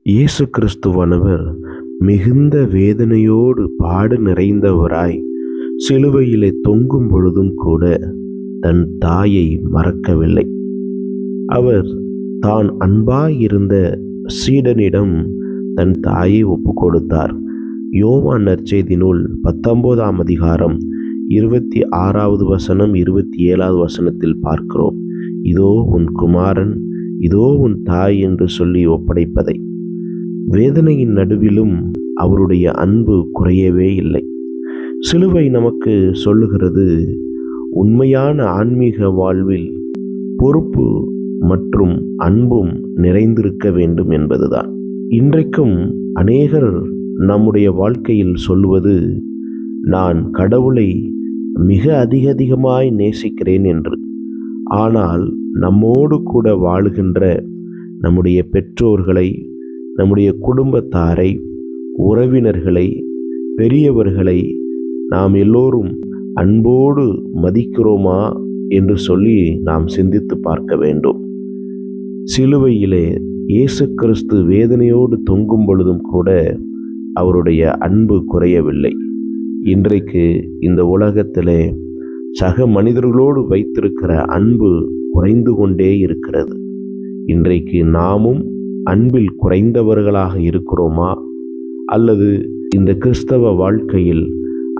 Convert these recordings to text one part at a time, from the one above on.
இயேசு கிறிஸ்துவானவர் மிகுந்த வேதனையோடு பாடு நிறைந்தவராய் சிலுவையிலே தொங்கும் பொழுதும் கூட தன் தாயை மறக்கவில்லை. அவர் தான் அன்பாயிருந்த சீடனிடம் தன் தாயை ஒப்பு கொடுத்தார். யோவான் நற்செய்தி நூல் 19ஆம் அதிகாரம் 26வது வசனம் 27வது வசனத்தில் பார்க்கிறோம். இதோ உன் குமாரன், இதோ உன் தாய் என்று சொல்லி ஒப்படைப்பதை. வேதனையின் நடுவிலும் அவருடைய அன்பு குறையவே இல்லை. சிலுவை நமக்கு சொல்லுகிறது, உண்மையான ஆன்மீக வாழ்வில் பொறுப்பு மற்றும் அன்பும் நிறைந்திருக்க வேண்டும் என்பதுதான். இன்றைக்கும் அநேகர் நம்முடைய வாழ்க்கையில் சொல்லுவது, நான் கடவுளை மிக அதிகமாய் நேசிக்கிறேன் என்று. ஆனால் நம்மோடு கூட வாழுகின்ற நம்முடைய பெற்றோர்களை, நம்முடைய குடும்பத்தாரை, உறவினர்களை, பெரியவர்களை நாம் எல்லோரும் அன்போடு மதிக்கிறோமா என்று சொல்லி நாம் சிந்தித்து பார்க்க வேண்டும். சிலுவையிலே இயேசு கிறிஸ்து வேதனையோடு தொங்கும் பொழுதும் கூட அவருடைய அன்பு குறையவில்லை. இன்றைக்கு இந்த உலகத்திலே சக மனிதர்களோடு வைத்திருக்கிற அன்பு குறைந்து கொண்டே இருக்கிறது. இன்றைக்கு நாமும் அன்பில் குறைந்தவர்களாக இருக்கிறோமா, அல்லது இந்த கிறிஸ்தவ வாழ்க்கையில்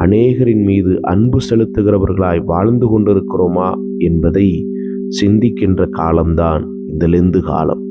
அநேகரின் மீது அன்பு செலுத்துகிறவர்களாய் வாழ்ந்து கொண்டிருக்கிறோமா என்பதை சிந்திக்கின்ற காலம்தான் இந்த லெந்து காலம்.